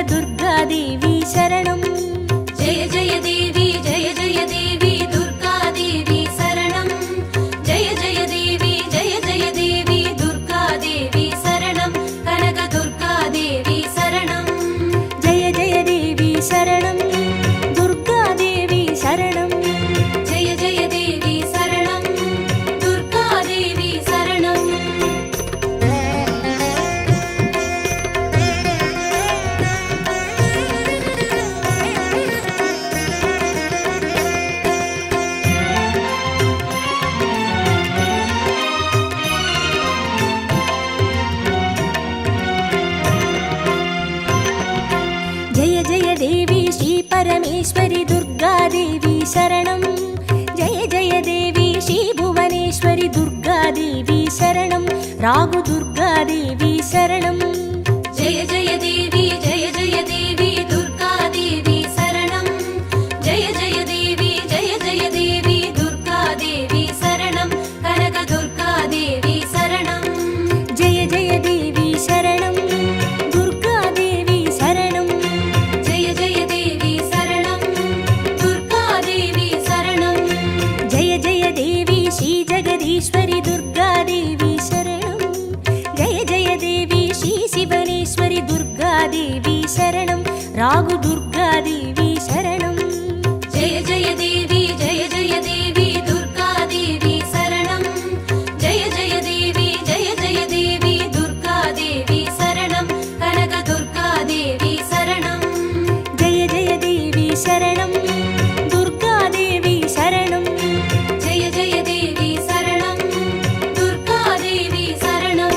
दुर्गादेवी शरणं जय जय देवी दुर्गादेवी शरणं जय जय देवी दुर्गादेवी शरणं कनक दुर्गादेवी शरणं जय जय देवी शरणं दुर्गादेवी शरणं जय जय देवी शरणं दुर्गादेवी शरणं जय जय देवी श्री परमेश्वरी दुर्गादेवी शरणं जय जय देवी श्री भुवनेश्वरी दुर्गादेवी शरणं रागु दुर्गादेवी शरणं जय जय देवी दुर्गादेवी शरणं जय जय देवी दुर्गादेवी शरणं कनक दुर्गादेवी शरणं जय जय देवी शरणं दुर्गादेवी शरणं जय जय देवी शरणं दुर्गादेवी शरणं जय जय देवी श्री जगदीश्वरी दुर्गादेवी शरणं जय जय देवी श्री शिवनेश्वरी दुर्गादेवी शरणं रागु दुर्गादेवी शरणं जय जय देवी दुर्गादेवी शरणं जय जय देवी दुर्गादेवी शरणं कनक दुर्गादेवी शरणं जय जय देवी शरणं दुर्गादेवी शरणं जय जय देवी शरणं दुर्गादेवी शरणं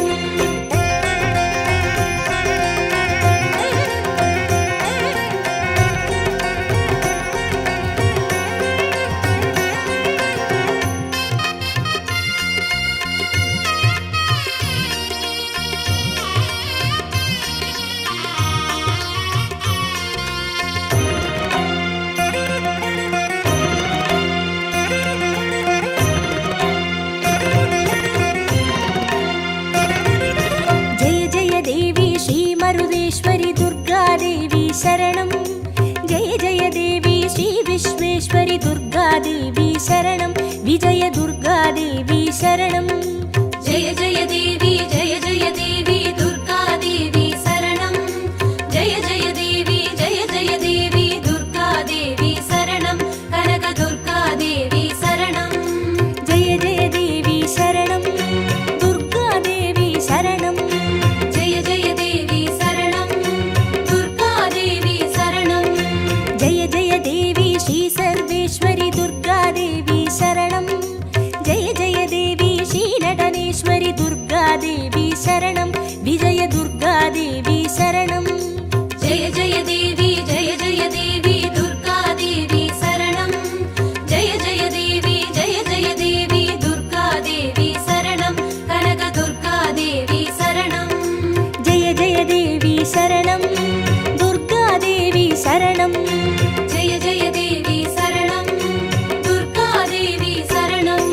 जय जय देवी श्री मरुदेश्वरी दुर्गादेवी शरणं जय जय देवी श्री विश्वेश्वरी दुर्गादेवी शरणं विजय दुर्गादेवी शरणं जय जय देवी दुर्गादेवी शरणं जय जय देवी दुर्गादेवी शरणं कनक दुर्गादेवी शरणं जय जय देवी शरणं दुर्गादेवी शरणं जय जय देवी शरणं दुर्गादेवी शरणं जय जय देवी श्री सर्वेश्वरी दुर्गादेवी शरणं जय जय देवी श्री नटनेश्वरी दुर्गादेवी शरणं विजय दुर्गादेवी शरणं जय जय देवी दुर्गादेवी शरणं जय जय देवी दुर्गादेवी शरणं कनक दुर्गादेवी शरणं जय जय देवी शरणं दुर्गादेवी शरणं जय जय देवी शरणं दुर्गादेवी शरणं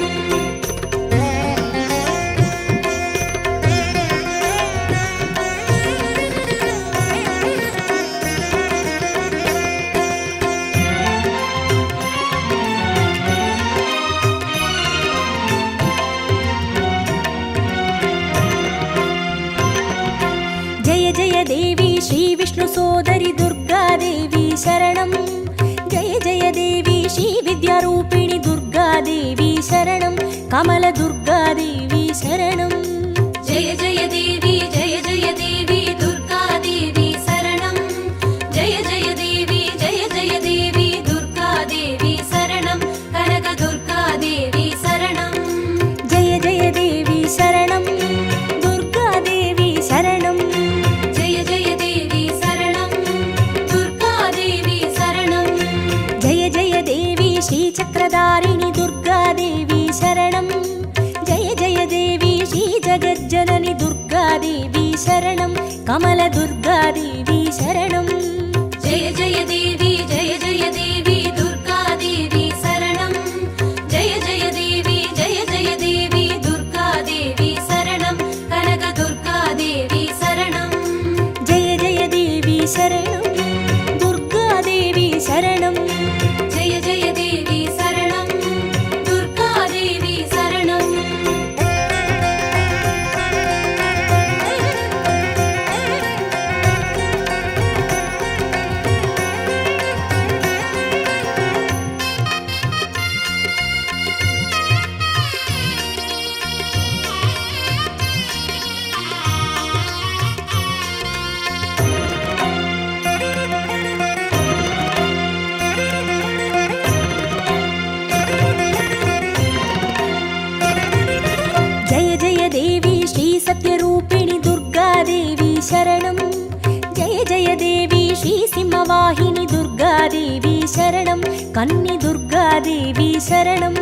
जय जय देवी श्री विष्णु सोदरी दुर्गादेवी शरणं जय जय देवी श्री विद्यारूपिणी दुर्गादेवी शरणं कमल दुर्गादेवी शरणं जय जय देवी दुर्गादेवी शरणं जय जय देवी दुर्गादेवी शरणं कनक दुर्गादेवी शरणं जय जय देवी शरणं दुर्गादेवी शरणं जय जय देवी शरणं दुर्गादेवी शरणं जय जय देवी श्री चक्रधारिणी दुर्गादेवी शरणं जय जय देवी श्री जगज्जननी दुर्गादेवी शरणं कमल दुर्गादेवी शरणं जय जय देवी दुर्गादेवी शरणं जय जय देवी दुर्गादेवी शरणं कनक दुर्गादेवी शरणं जय जय देवी शरणं शरणं जय जय देवी शरणं दुर्गा देवी शरणं जय जय देवी श्री सत्यरूपिणि दुर्गा देवी शरणं जय जय देवी श्री सिंहवाहिनी दुर्गा देवी शरणं कन्नि दुर्गा देवी शरणं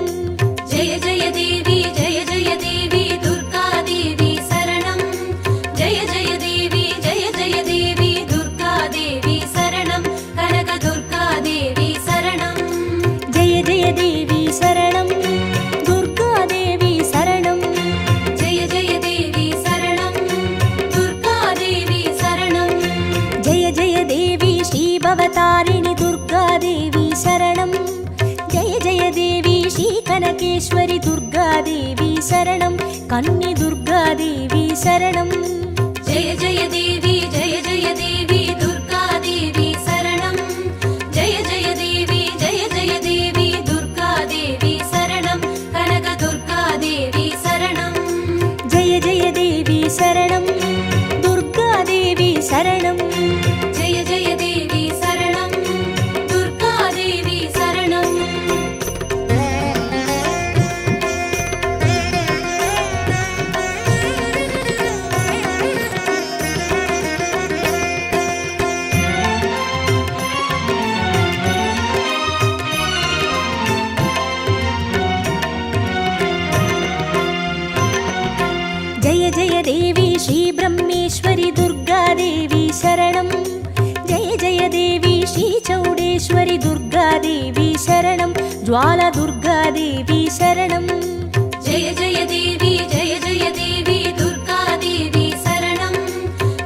जय जय देवी दुर्गा देवी शरणं जय जय देवी दुर्गा देवी शरणं कनक दुर्गा देवी शरणं जय जय देवी शरणं दुर्गा देवी शरणं जय जय देवी शरणं दुर्गा देवी शरणं जय जय देवी श्री भवतारिणि दुर्गा देवी शरणं जय जय देवी श्री कनकेश्वरि दुर्गा देवी शरणं कन्नि दुर्गा देवी शरणं जय जय देवी दुर्गा देवी शरणं जय जय देवी दुर्गा देवी शरणं कनक दुर्गा देवी शरणं जय जय देवी शरणं दुर्गा देवी शरणं जय जय देवी शरणं दुर्गा देवी शरणं जय जय देवी श्री ब्रह्मेश्वरि दुर्गा देवी शरणं जय जय देवी श्री चौडेश्वरि दुर्गा देवी शरणं ज्वाला दुर्गा देवी शरणं जय जय देवी दुर्गा देवी शरणं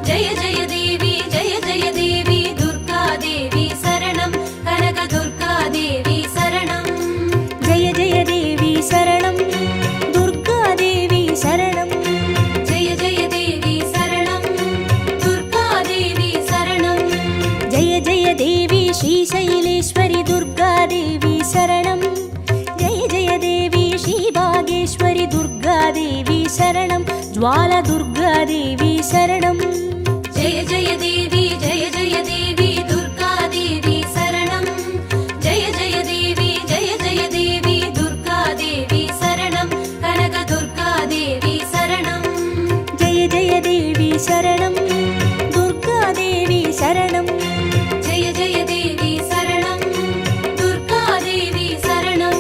जय जय देवी दुर्गा देवी शरणं कनक दुर्गा देवी शरणं जय जय देवी शरणं दुर्गा देवी शरणं जय जय देवी शरणं दुर्गा देवी शरणं जय जय देवी श्रीशैलेश्वरि दुर्गा देवी शरणं जय जय देवी श्रीभागेश्वरि दुर्गा देवी शरणं ज्वाला दुर्गा देवी शरणं जय जय देवी दुर्गा देवी शरणं जय जय देवी दुर्गा देवी शरणं कनक दुर्गा देवी शरणं जय जय देवी शरणं दुर्गा देवी शरणं जय जय देवी शरणं दुर्गा देवी शरणं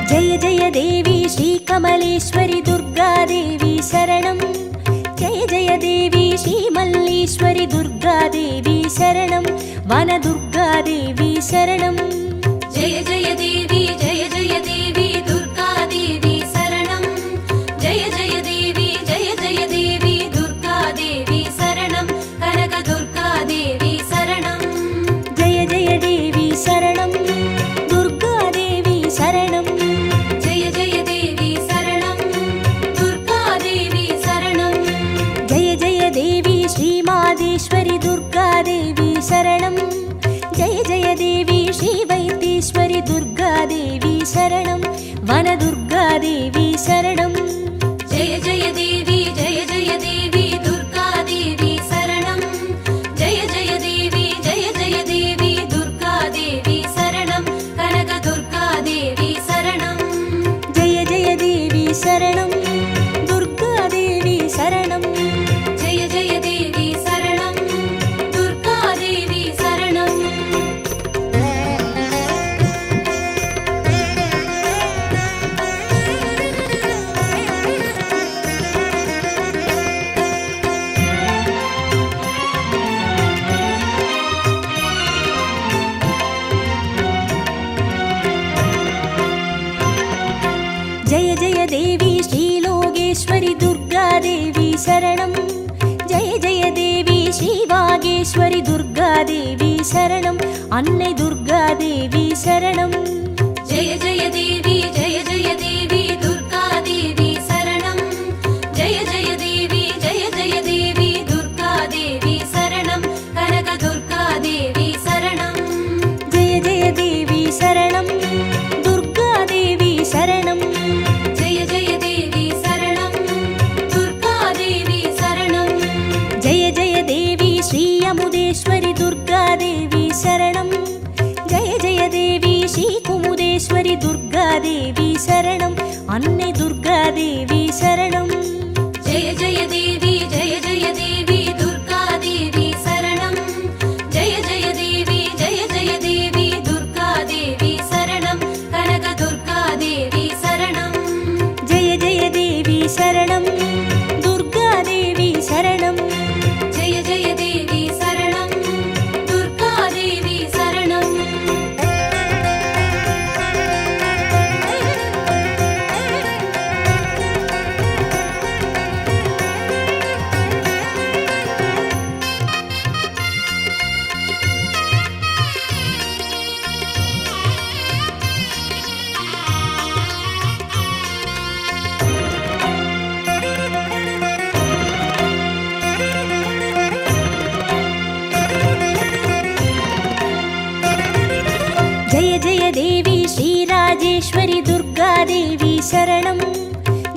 जय जय देवी श्रीकमलेश्वरि दुर्गा देवी शरणं जय जय देवी श्रीमल्लीश्वरि दुर्गा देवी शरणं वनदुर्गा देवी शरणं जय जय देवी दुर्गा देवी शरणं जय जय देवी दुर्गा देवी शरणं कनक दुर्गा देवी शरणं जय जय देवी शरणं दुर्गा देवी शरणं जय जय देवी शरणं दुर्गा देवी शरणं जय जय देवी श्रीमादेश्वरि दुर्गा देवी शरणं जय जय देवी श्रीवैद्येश्वरि दुर्गा देवी शरणं वनदुर्गा देवी शरणं जय जय देवी दुर्गा देवी शरणं जय जय देवी दुर्गा देवी शरणं कनक दुर्गा देवी शरणं जय जय देवी शरणं दुर्गा देवी शरणं जय जय देवी शरणं दुर्गा देवी शरणं शरणं जय जय देवी श्रीवागेश्वरि दुर्गादेवी शरणम् अन्नै दुर्गादेवी शरणं जय जय देवी दुर्गादेवी शरणं जय जय देवी दुर्गादेवी शरणं कनक दुर्गादेवी शरणं जय जय देवी शरणं दुर्गादेवी शरणं जय जय देवी शरणं दुर्गादेवी शरणं जय जय देवी श्रीयमुदेश्वरि दुर्गादेवी शरणं जय जय देवी श्रीकुमुदेश्वरि दुर्गादेवी शरणम् अन्नै दुर्गादेवी शरणं जय जय देवी दुर्गादेवी शरणं जय जय देवी दुर्गादेवी शरणं कनक दुर्गादेवी शरणं जय जय देवी शरणं दुर्गादेवी शरणं जय जय देवी शरणं दुर्गादेवी शरणं जय जय देवी श्रीराजेश्वरि दुर्गादेवी शरणं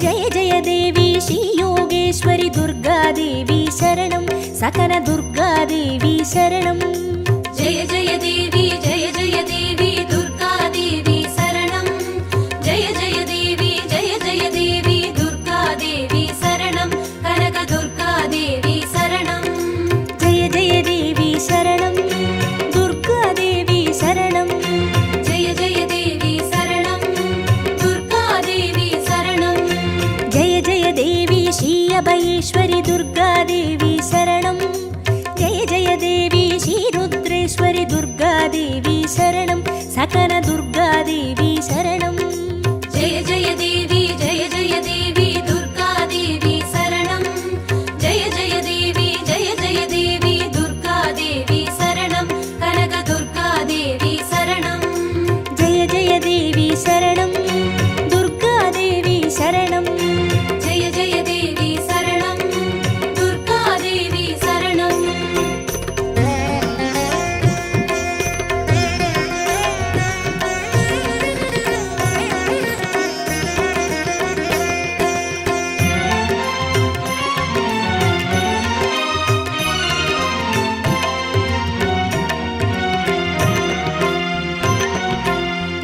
जय जय देवी श्रीयोगेश्वरि दुर्गादेवी शरणं सकल दुर्गादेवी शरणं जय जय देवी दुर्गादेवी शरणं जय जय देवी दुर्गादेवी शरणं कनक दुर्गादेवी शरणं जय जय देवी शरणं दुर्गादेवी शरणं जय जय देवी शरणं दुर्गादेवी शरणं जय जय देवी श्रीअभयेश्वरि दुर्गादेवी शरणं जय जय देवी श्रीरुद्रेश्वरि दुर्गादेवी शरणं सकल दुर्गादेवी शरणं जय जय देवी दुर्गादेवी शरणं जय जय देवी दुर्गादेवी शरणं कनक दुर्गादेवी शरणं जय जय देवी शरणं दुर्गादेवी शरणं जय जय देवी शरणं दुर्गादेवी शरणं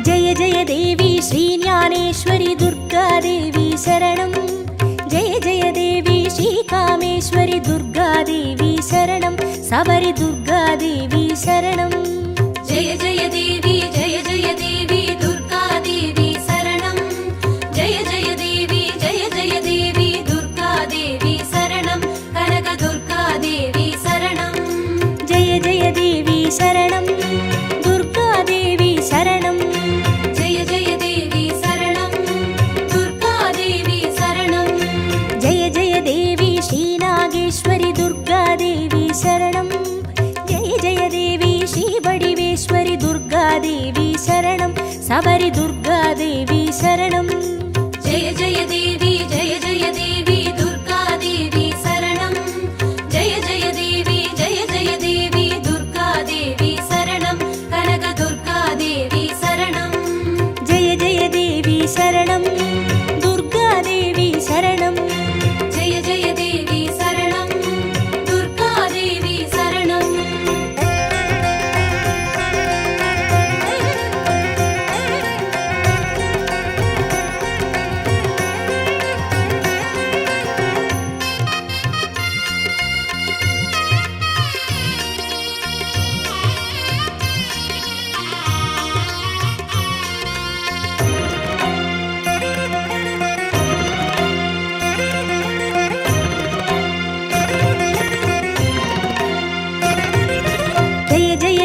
जय जय देवी श्रीज्ञानेश्वरि दुर्गादेवी शरणं जय जय देवी श्रीकामेश्वरि दुर्गादेवी शरणं सबरि दुर्गादेवी शरणं जय जय देवी दुर्गादेवी शरणं जय जय देवी दुर्गादेवी शरणं कनक दुर्गादेवी शरणं जय जय देवी शरणं दुर्गादेवी शरणं जय जय देवी शरणं दुर्गादेवी शरणं जय जय देवी श्रीनागेश्वरि दुर्गादेवी शरणं जय जय देवी श्रीवडिवेश्वरि दुर्गादेवी शरणं सबरि दुर्गादेवी शरणं जय जय देवी दुर्गादेवी शरणं जय जय देवी दुर्गादेवी शरणं कनक दुर्गादेवी शरणं जय जय देवी शरणं दुर्गादेवी शरणं जय जय देवी शरणं दुर्गादेवी शरणं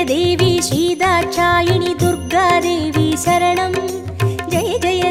देवी श्रीदाक्षायिणी दुर्गादेवी शरणं जय जय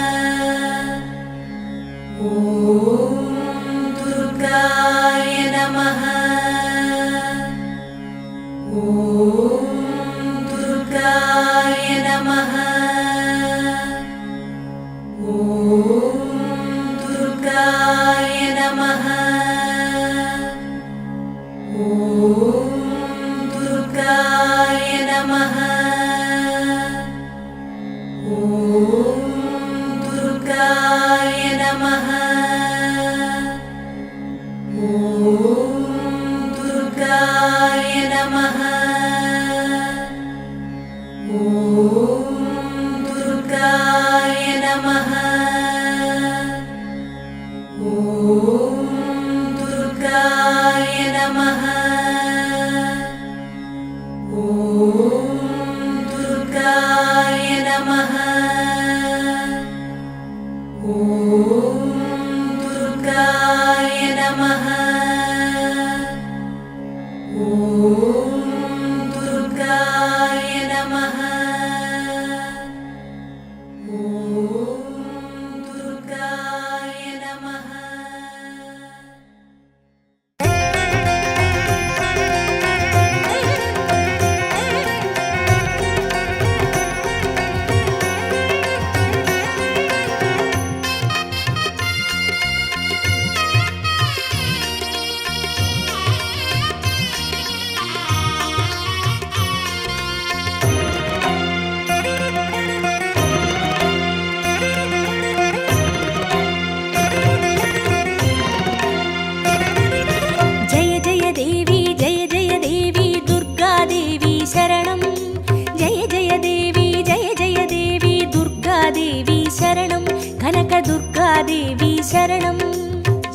शरणं कनकदुर्गादेवी शरणं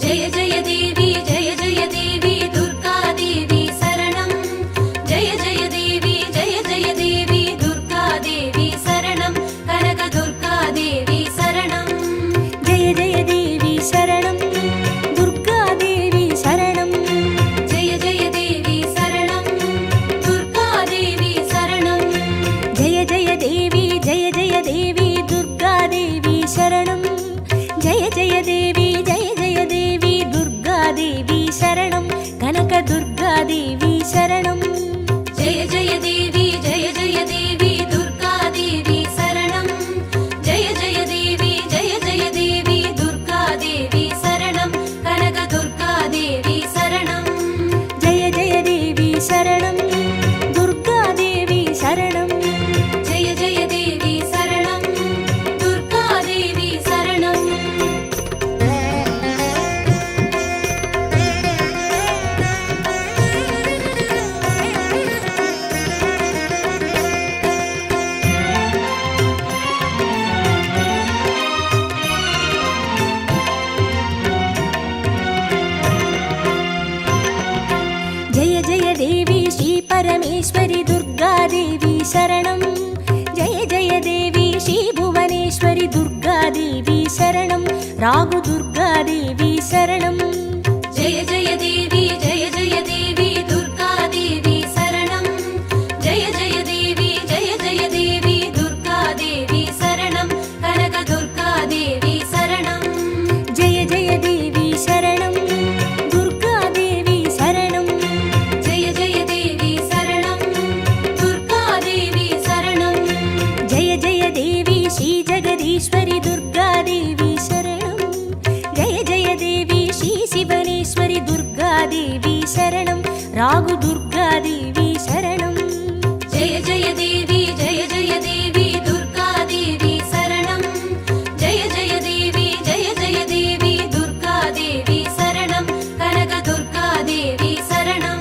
जय जय देवी जय जय देवी दुर्गा देवी शरणं जय जय देवी दुर्गा देवी शरणं कनकदुर्गा देवी शरणं जय जय देवी शरणं दुर्गादेवी शरणं जय जय देवी शरणं दुर्गा देवी शरणं जय जय देवी दुर्गादेवी शरणं जय जय देवी दुर्गादेवी शरणं कनकदुर्गादेवी शरणं जय जय देवी दुर्गा देवी शरणं जय जय देवी दुर्गा देवी शरणं कनकदुर्गा देवी शरणं जय जय देवी शरणं दुर्गादेवी शरणं जय जय देवी शरणं दुर्गा देवी शरणं जय जय देवी श्री परमेश्वरी दुर्गादेवी शरणं जय जय देवी श्री भुवनेश्वरी दुर्गादेवी शरणं रागु दुर्गादेवी शरणं जय जय देवी दुर्गा देवी शरणं जय जय देवी दुर्गा देवी शरणं कनकदुर्गा देवी शरणं जय जय देवी शरणं दुर्गादेवी शरणं जय जय देवी शरणं दुर्गा देवी शरणं जय जय देवी श्री जगदीश्वरी दुर्गादेवी शरणं जय जय देवी श्री शिवनेश्वरी दुर्गादेवी शरणं रागु दुर्गादेवी शरणं जय जय देवी दुर्गा देवी शरणं जय जय देवी दुर्गा देवी शरणं कनकदुर्गा देवी शरणं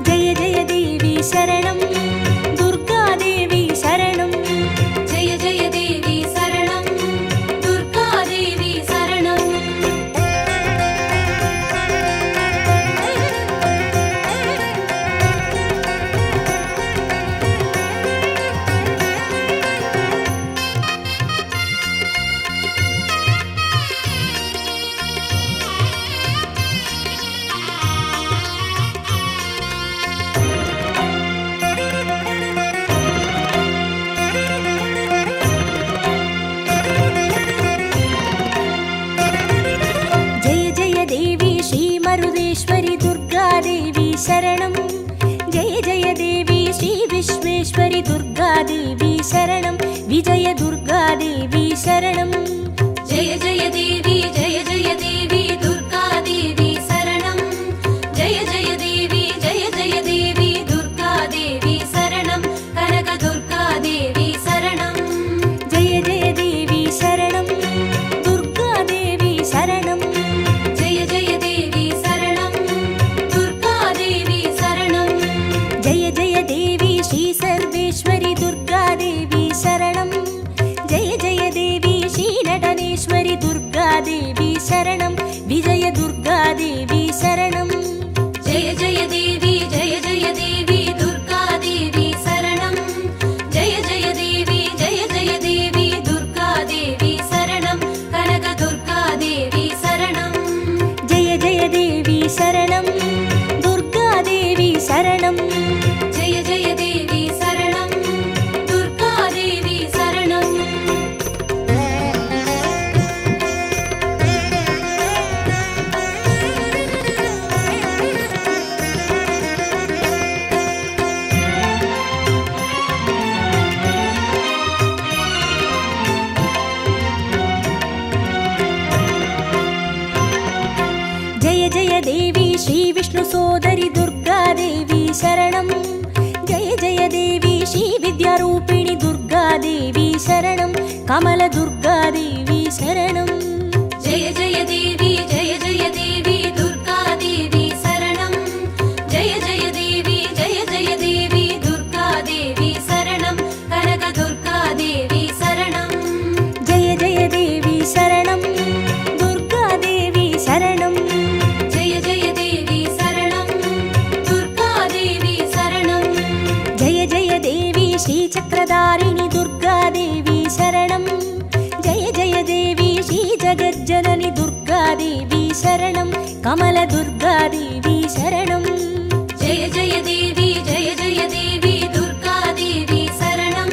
जय जय देवी शरणं दुर्गादेवी शरणं जय जय देवी शरणं दुर्गा देवी शरणं जय जय देवी श्री मरुदेश्वरी दुर्गादेवी शरणं जय जय देवी श्री विश्वेश्वरी दुर्गादेवी शरणं विजय दुर्गादेवी शरणं जय जय देवी दुर्गा देवी शरणं जय जय देवी दुर्गा देवी शरणं कनकदुर्गा देवी शरणं जय जय देवी शरणं दुर्गादेवी शरणं जय जय देवी शरणं दुर्गा देवी शरणं जय जय देवी श्री सर्वेश्वरी दुर्गादेवी शरणं जय जय देवी श्री नटनेश्वरी दुर्गादेवी शरणं विजय दुर्गादेवी शरणं जय जय देवी दुर्गा देवी शरणं जय जय देवी दुर्गा देवी शरणं कनकदुर्गा देवी शरणं जय जय देवी शरणं दुर्गादेवी शरणं जय जय देवी शरणं दुर्गा देवी शरणं जय जय देवी श्री विष्णु सोदरी दुर्गादेवी शरणं जय जय देवी श्री विद्यारूपिणी दुर्गादेवी शरणं कमल दुर्गादेवी शरणं जय जय देवी दुर्गा देवी शरणं जय जय देवी दुर्गा देवी शरणं कनकदुर्गा देवी शरणं जय जय దుర్గాదేవి శరణం కమల దుర్గాదేవి శరణం జయ జయ దేవి జయ జయ దేవి దుర్గాదేవి శరణం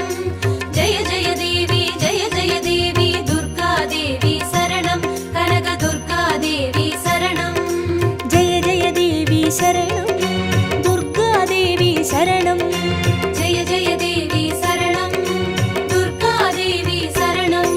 జయ జయ దేవి జయ జయ దేవి దుర్గాదేవి శరణం కనక దుర్గాదేవి శరణం జయ జయ దేవి శరణం దుర్గాదేవి శరణం జయ జయ దేవి శరణం దుర్గాదేవి శరణం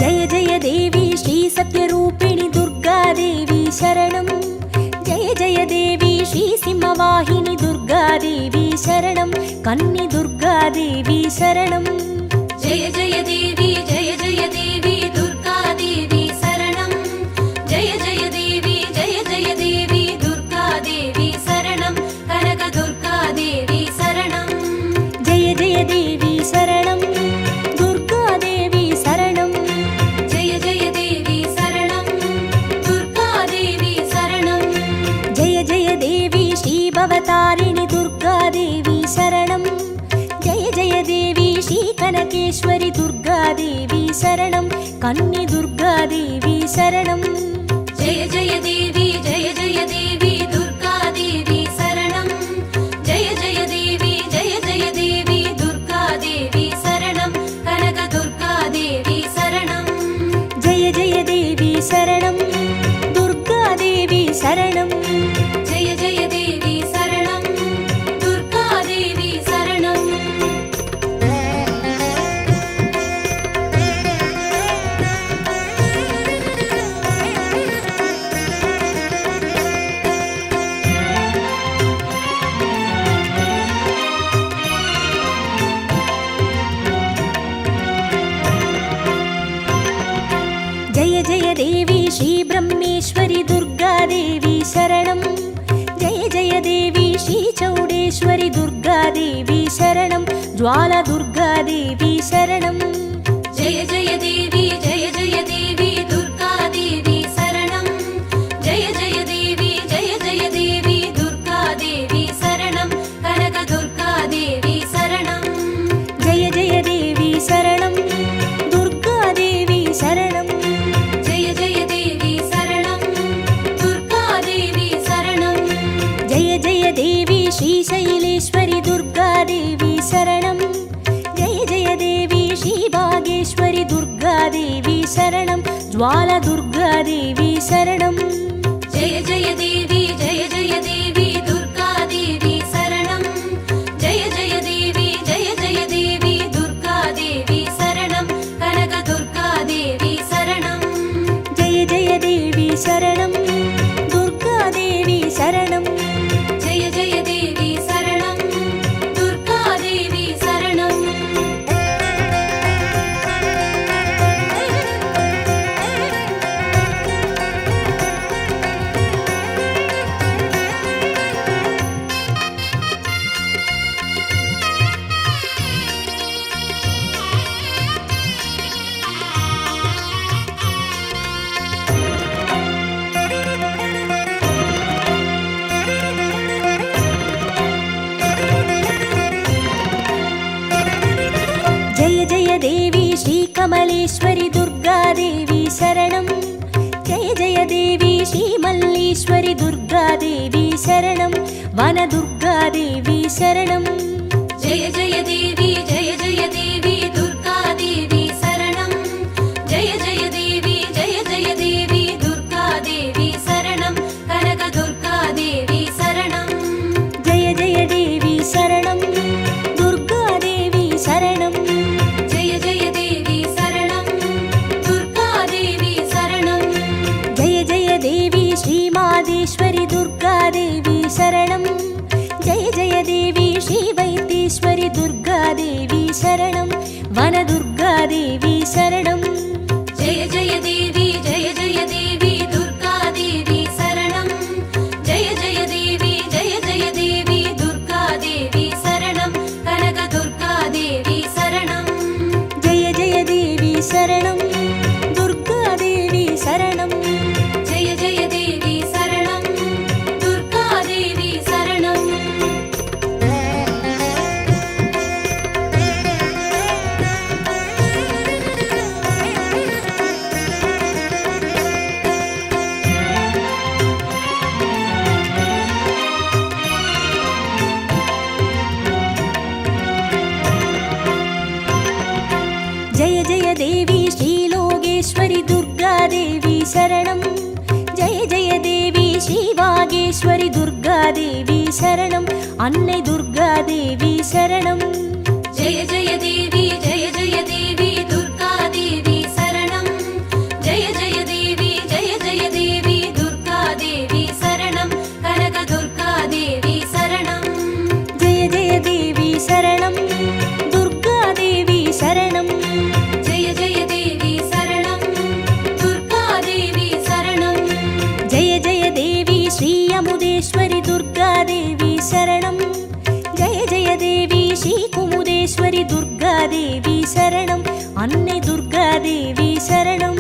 జయ జయ దేవి శ్రీ సత్యరూపిణి దుర్గాదేవి శరణం జయ జయ దేవి శ్రీ సింహవాహిని దుర్గాదేవి శరణం కన్ని దుర్గాదేవి శరణం జయ జయ దేవి జయ జయ దేవి దుర్గాదేవి శరణం జయ జయ దేవి జయ జయ దేవి దుర్గాదేవి శరణం కనక దుర్గాదేవి శరణం జయ జయ దేవి శరణం దుర్గాదేవి శరణం జయ జయ దేవి శరణం దుర్గాదేవి శరణం జయ జయ దేవి శ్రీ భవతారిణి దుర్గాదేవి శరణం జయ జయ దేవి శ్రీ కనకేశ్వరి దుర్గాదేవి శరణం కన్ని దుర్గాదేవి శరణం జయ జయ దేవి జయ జయ దేవి దుర్గాదేవి శరణం జయ జయ దేవి జయ జయ దేవి దుర్గాదేవి శరణం కనక దుర్గాదేవి శరణం జయ జయ దేవి శరణం దుర్గాదేవి శరణం జయ జయ దేవి శరణం దుర్గాదేవి శరణం జయ జయ దేవి శ్రీ బ్రహ్మేశ్వరి దుర్గాదేవి శరణం జయ జయ దేవి శ్రీ చౌడేశ్వరి దుర్గాదేవి శరణం జ్వాల దుర్గాదేవి శరణం జయ జయ దేవి జయ జయ దేవి దుర్గాదేవి శరణం జయ జయ దేవి జయ జయ దేవి దుర్గాదేవి శరణం కనక దుర్గాదేవి శరణం జయ జయ దేవి శరణం దుర్గాదేవి శరణం జయ జయ దేవి శరణం దుర్గాదేవి శరణం జయ జయ దేవి శ్రీశైలేశ్వరి దుర్గాదేవి శరణం జయ జయ దేవి శ్రీ భాగేశ్వరి దుర్గాదేవి శరణం జ్వాల దుర్గాదేవి శరణం జయ జయ దేవి జయ జయ దేవి దుర్గాదేవి శరణం జయ జయ దేవి జయ జయ దేవి దుర్గాదేవి శరణం కనక దుర్గాదేవి శరణం జయ జయ దేవి శరణం దుర్గాదేవి శరణం జయ జయ దేవి శరణం దుర్గాదేవి శరణం జయ జయ దేవి శ్రీ కమలేశ్వరి దుర్గాదేవి శరణం జయ జయ దేవి శ్రీ మల్లీశ్వరి దుర్గాదేవి శరణం వన దుర్గాదేవి శరణం జయ జయ దేవి జయ జయ దేవి దుర్గాదేవి శరణం జయ జయ దేవి జయ జయ దేవి దుర్గాదేవి శరణం కనక దుర్గాదేవి శరణం జయ జయ దేవి శరణం దుర్గాదేవి శరణం జయ జయ దేవి శరణం దుర్గాదేవి శరణం జయ జయ దేవి శ్రీ మాదేశ్వరి దుర్గాదేవి శరణం జయ జయ దేవి శ్రీ వైతీశ్వరి దుర్గాదేవి శరణం వన దుర్గాదేవి శరణం జయ జయ దేవి జయ జయ దేవి சரணம் அன்னை துர்கா தேவி சரணம் ஜெய ஜெய தேவி ஜெய ஜெய தேவி துர்கா தேவி சரணம் ஜெய ஜெய தேவி ஜெய ஜெய தேவி துர்கா தேவி சரணம் கனக துர்கா தேவி சரணம் ஜெய ஜெய தேவி சரணம் துர்கா தேவி சரணம் ஜெய ஜெய தேவி சரணம் துர்கா தேவி சரணம் ஜெய ஜெய தேவி ஸ்ரீ அமுதேஸ்வரி துர்கா தேவி சரணம் ஜெய ஜெய தேவி ஸ்ரீ குமுதேஸ்வரி துர்கா தேவி சரணம் அன்னை துர்கா தேவி சரணம்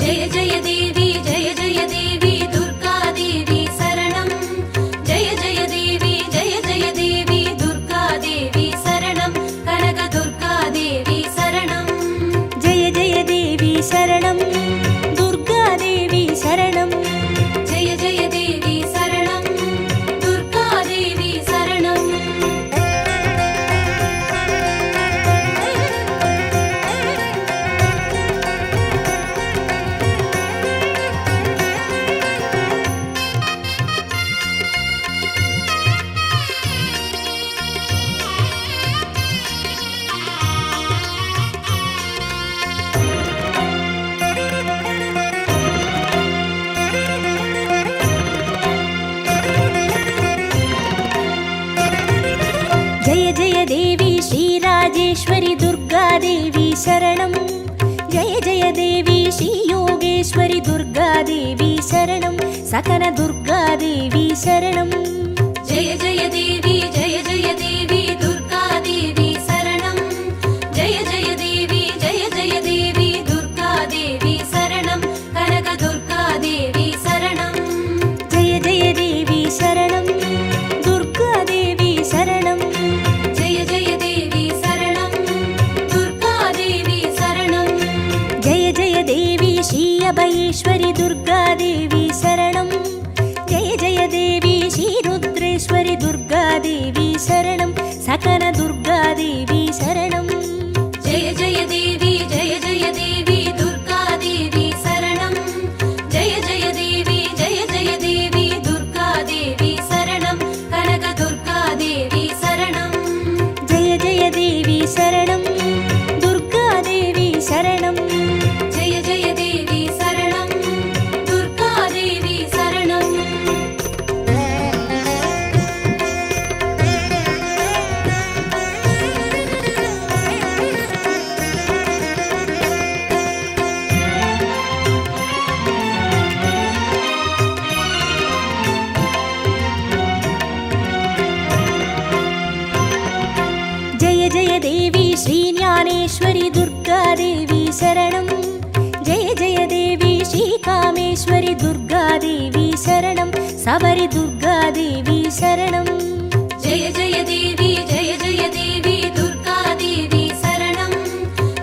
ஜெய ஜெய தேவி ஜெய ஜெய தேவி துர்கா தேவி சரணம் ஜெய ஜெய தேவி ஜெய ஜெய தேவி துர்கா தேவி சரணம் கனக துர்கா தேவி சரணம் ஜெய ஜெய தேவி சரணம் துர்கா தேவி சரணம் ஜெய ஜெய தேவி சரணம் துர்கா தேவி சரணம் ஜெய ஜெய தேவி ஸ்ரீ ராஜேஸ்வரி துர்கா தேவி சரணம் ஜெய ஜெய தேவி ஸ்ரீ யோகேஸ்வரி துர்கா தேவி சரணம் சகன துர்கா தேவி சரணம் ஜெய ஜெய தேவி ஜெய ஜெய தேவி துர்கா தேவி சரணம் ஜெய ஜெய தேவி ஜெய ஜெய தேவி துர்கா தேவி சரணம் கனக துர்கா தேவி சரணம் ஜெய ஜெய தேவி சரணம் துர்கா தேவி சரணம் ஜெய ஜெய தேவி சரணம் துர்கா தேவி சரணம் ஜெய ஜெய தேவி ஸ்ரீ அபயேஸ்வரி துர்கா தேவி சரணம் ஜெய ஜெய தேவி ஸ்ரீ ருத்ரேஸ்வரி துர்கா தேவி சரணம் சகன துர்கா தேவி சரணம் ஜெய ஜெய தேவி ஜெய ஜெய தேவி துர்கா தேவி சரணம் ஜெய ஜெய தேவி ஜெய ஜெய தேவி துர்கா தேவி சரணம் கனக துர்கா தேவி சரணம் ஜெய ஜெய தேவி சரணம் துர்கா தேவி சரணம் ஜெய ஜெய தேவி சரணம் துர்கா தேவி சரணம் ஜெய ஜெய தேவி ஸ்ரீ ஞானேஸ்வரி துர்கா தேவி சரணம் ஜெய ஜெய தேவி ஸ்ரீ காமேஸ்வரி துர்கா தேவி சரணம் சபரி துர்கா தேவி சரணம் ஜெய ஜெய தேவி ஜெய ஜெய தேவி துர்கா தேவி சரணம்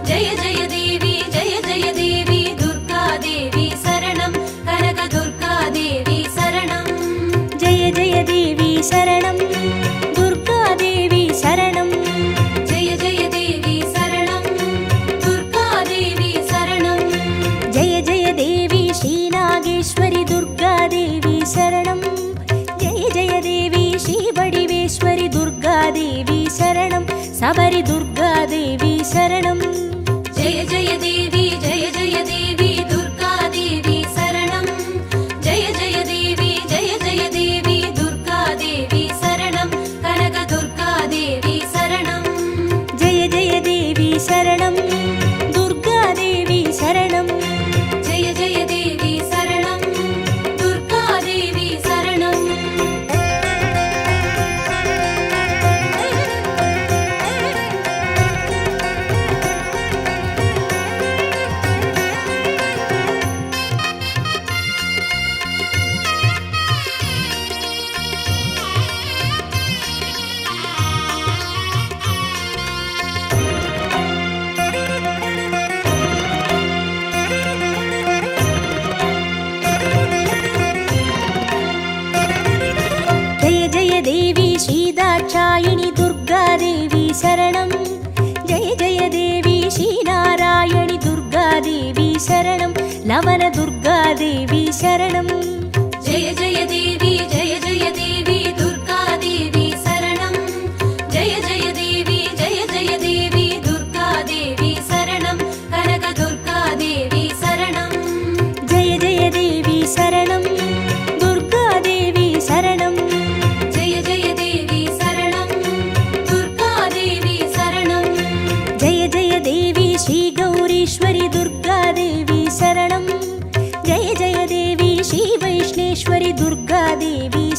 ஜெய ஜெய தேவி ஜெய ஜெய தேவி துர்கா தேவி சரணம் கனக துர்கா தேவி சரணம் ஜெய ஜெய தேவி சரணம் துர்கா தேவி சரணம் ஜெய ஜெய தேவி சரணம் துர்கா தேவி சரணம் ஜெய ஜெய தேவி ஸ்ரீ நாகேஸ்வரி துர்கா தேவி சரணம் ஜெய ஜெய தேவி ஸ்ரீ வடிவேஸ்வரி துர்கா தேவி சரணம் சபரி துர்கா தேவி சரணம் ஜெய ஜெய தேவி ஜெய ஜெய தேவி துர்கா தேவி சரணம் ஜெய ஜெய தேவி ஜெய ஜெய தேவி துர்கா தேவி சரணம் கனக துர்கா தேவி சரணம் ஜெய ஜெய தேவி சரணம் துர்கா தேவி சரணம் ஜெய ஜெய தேவி சரணம் துர்கா தேவி சரணம் தேவி ஸ்ரீதாட்சாயினி துர்கா தேவி சரணம். ஜெய ஜெய தேவி ஸ்ரீநாராயணி துர்கா தேவி சரணம். லவன துர்கா தேவி சரணம். ஜெய ஜெய தேவி ஜெய ஜெய தேவி துர்கா